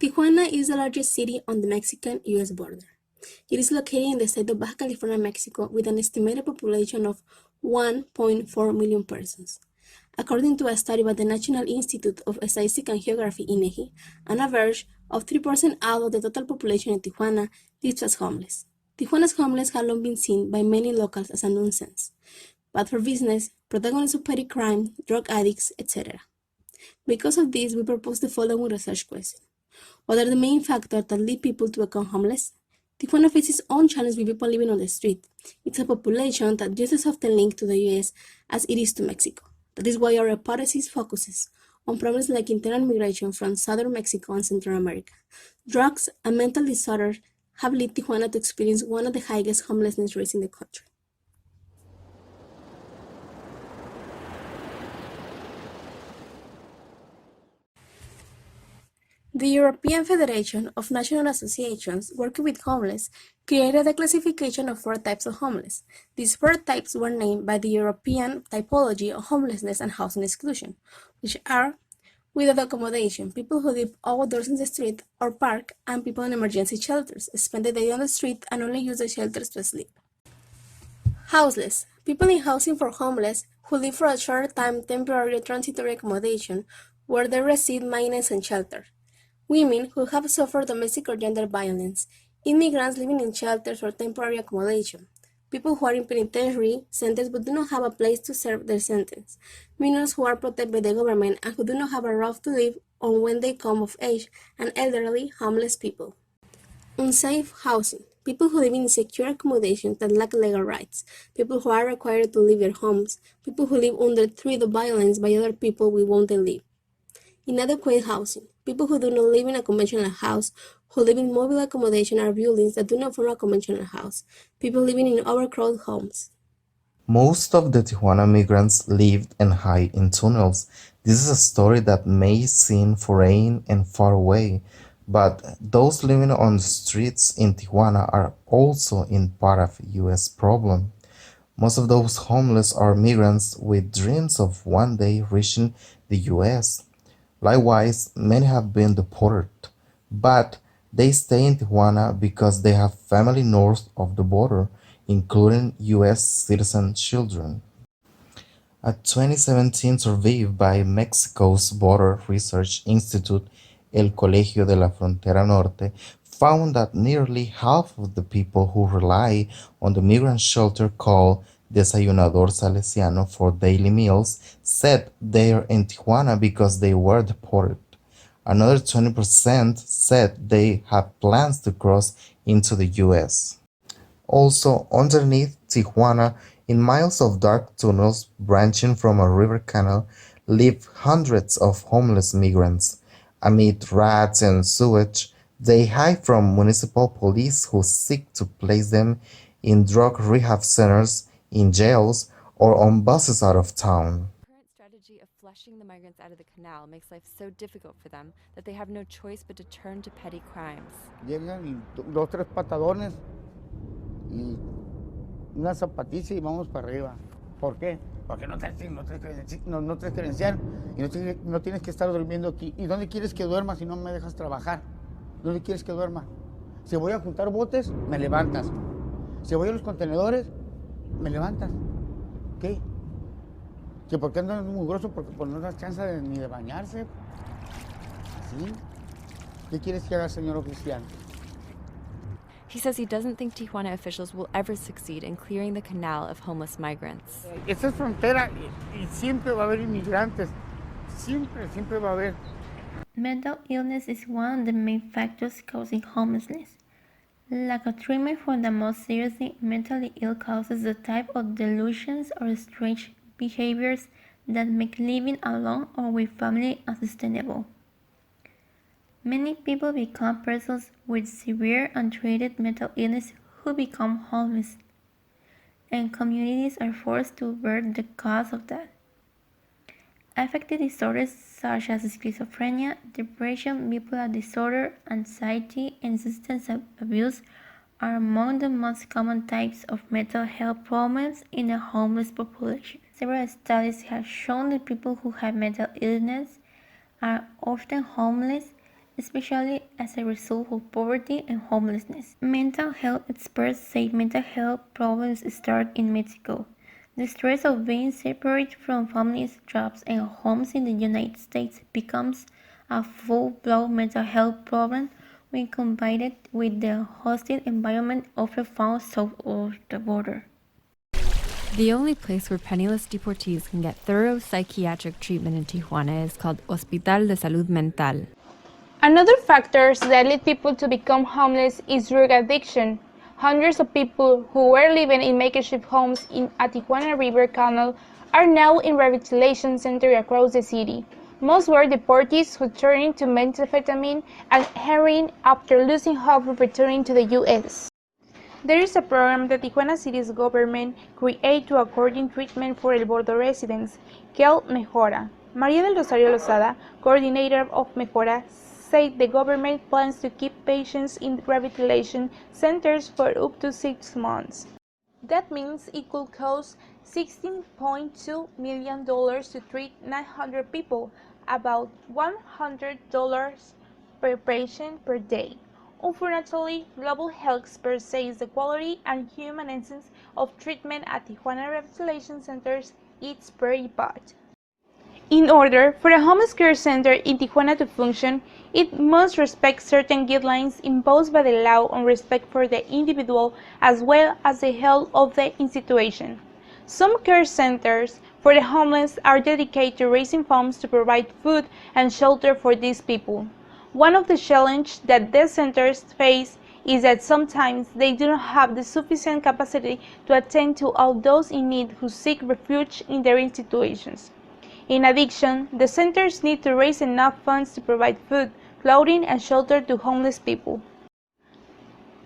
Tijuana is the largest city on the Mexican-U.S. border. It is located in the state of Baja California, Mexico, with an estimated population of 1.4 million persons. According to a study by the National Institute of Statistics and Geography (INEGI), an average of 3% out of the total population in Tijuana lives as homeless. Tijuana's homeless have long been seen by many locals as a nuisance, bad for business, protagonists of petty crime, drug addicts, etc. Because of this, we propose the following research question. What are the main factors that lead people to become homeless? Tijuana faces its own challenge with people living on the street. It's a population that just as often linked to the U.S. as it is to Mexico. That is why our hypothesis focuses on problems like internal migration from southern Mexico and Central America. Drugs and mental disorders have led Tijuana to experience one of the highest homelessness rates in the country. The European Federation of National Associations working with homeless created a classification of 4 types of homeless. These 4 types were named by the European typology of homelessness and housing exclusion, which are without accommodation, people who live outdoors in the street or park, and people in emergency shelters, spend the day on the street and only use the shelters to sleep. Houseless, people in housing for homeless who live for a short time temporary or transitory accommodation where they receive maintenance and shelter. Women who have suffered domestic or gender violence, immigrants living in shelters or temporary accommodation, people who are in penitentiary sentences but do not have a place to serve their sentence, minors who are protected by the government and who do not have a roof to live on when they come of age, and elderly, homeless people. Unsafe housing, people who live in insecure accommodations that lack legal rights, people who are required to leave their homes, people who live under threat of violence by other people with whom they live. Inadequate housing, people who do not live in a conventional house, who live in mobile accommodation or buildings that do not form a conventional house, people living in overcrowded homes. Most of the Tijuana migrants lived and hide in tunnels. This is a story that may seem foreign and far away, but those living on the streets in Tijuana are also in part of U.S. problem. Most of those homeless are migrants with dreams of one day reaching the U.S. Likewise, many have been deported, but they stay in Tijuana because they have family north of the border, including U.S. citizen children. A 2017 survey by Mexico's Border Research Institute, El Colegio de la Frontera Norte, found that nearly half of the people who rely on the migrant shelter called Desayunador Salesiano for daily meals said they are in Tijuana because they were deported. Another 20% said they had plans to cross into the U.S. Also, underneath Tijuana, in miles of dark tunnels branching from a river canal, live hundreds of homeless migrants. Amid rats and sewage, they hide from municipal police who seek to place them in drug rehab centers, in jails, or on buses out of town. The current strategy of flushing the migrants out of the canal makes life so difficult for them that they have no choice but to turn to petty crimes. Llegan y 2, 3 patadones y una zapatilla y vamos para arriba. ¿Por qué? Porque no traes credencial y no tienes que estar durmiendo aquí. ¿Y dónde quieres que duerma si no me dejas trabajar? ¿Dónde quieres que duerma? Si voy a juntar botes, me levantas. Si voy a los contenedores, me levantas. ¿Qué? ¿Que por qué andan mugroso? Porque pues no das chance ni de bañarse. ¿Sí? ¿Qué quieres que haga, señor oficial? He says he doesn't think Tijuana officials will ever succeed in clearing the canal of homeless migrants. Esta es frontera y siempre va a haber inmigrantes. Siempre va a haber. Mental illness is one of the main factors causing homelessness. Lack of treatment for the most seriously mentally ill causes the type of delusions or strange behaviors that make living alone or with family unsustainable. Many people become persons with severe untreated mental illness who become homeless, and communities are forced to bear the cost of that. Affective disorders such as schizophrenia, depression, bipolar disorder, anxiety, and substance abuse are among the most common types of mental health problems in the homeless population. Several studies have shown that people who have mental illness are often homeless especially as a result of poverty and homelessness. Mental health experts say mental health problems start in Mexico. The stress of being separated from families, jobs, and homes in the United States becomes a full-blown mental health problem when combined with the hostile environment often found south of the border. The only place where penniless deportees can get thorough psychiatric treatment in Tijuana is called Hospital de Salud Mental. Another factor that lead people to become homeless is drug addiction. Hundreds of people who were living in makeshift homes in a Tijuana River Canal are now in rehabilitation centers across the city. Most were deportees who turned to methamphetamine and heroin after losing hope of returning to the U.S. There is a program that Tijuana City's government created to accord treatment for El Bordo residents, called Mejora. Maria del Rosario Lozada, coordinator of Mejora, said the government plans to keep patients in rehabilitation centers for up to 6 months. That means it could cost $16.2 million to treat 900 people, about $100 per patient per day. Unfortunately, global health experts say the quality and human essence of treatment at Tijuana rehabilitation centers is very bad. In order for a homeless care center in Tijuana to function, it must respect certain guidelines imposed by the law on respect for the individual as well as the health of the institution. Some care centers for the homeless are dedicated to raising funds to provide food and shelter for these people. One of the challenges that these centers face is that sometimes they do not have the sufficient capacity to attend to all those in need who seek refuge in their institutions. In addition, the centers need to raise enough funds to provide food, clothing, and shelter to homeless people.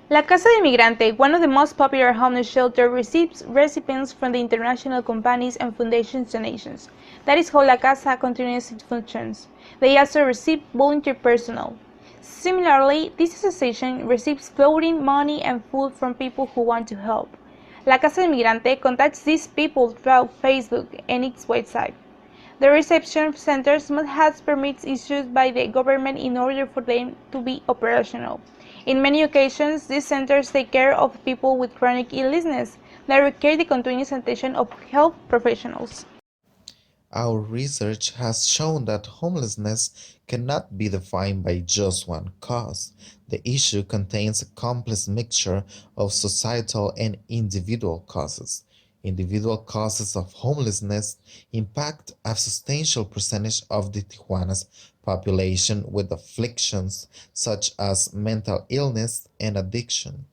La Casa del Migrante, one of the most popular homeless shelters, receives recipients from the international companies and foundations donations. That is how La Casa continues its functions. They also receive volunteer personnel. Similarly, this association receives clothing, money, and food from people who want to help. La Casa del Migrante contacts these people through Facebook and its website. The reception centers must have permits issued by the government in order for them to be operational. In many occasions, these centers take care of people with chronic illness that require the continuous attention of health professionals. Our research has shown that homelessness cannot be defined by just one cause. The issue contains a complex mixture of societal and individual causes. Individual causes of homelessness impact a substantial percentage of the Tijuana's population with afflictions such as mental illness and addiction.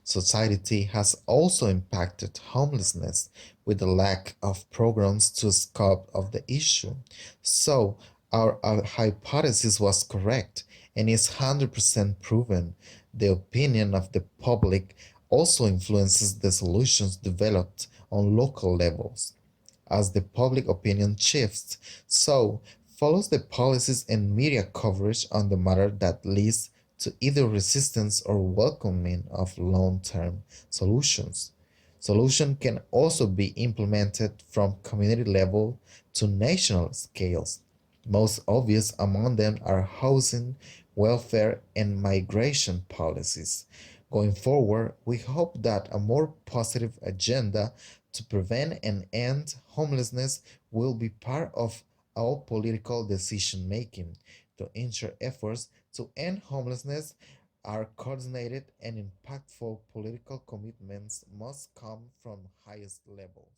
Society has also impacted homelessness with the lack of programs to scope of the issue. So, our hypothesis was correct and is 100% proven. The opinion of the public also influences the solutions developed on local levels. As the public opinion shifts, so follows the policies and media coverage on the matter that leads to either resistance or welcoming of long-term solutions. Solutions can also be implemented from community level to national scales. Most obvious among them are housing, welfare, and migration policies. Going forward, we hope that a more positive agenda to prevent and end homelessness will be part of our political decision making to ensure efforts to end homelessness are coordinated and impactful political commitments must come from highest levels.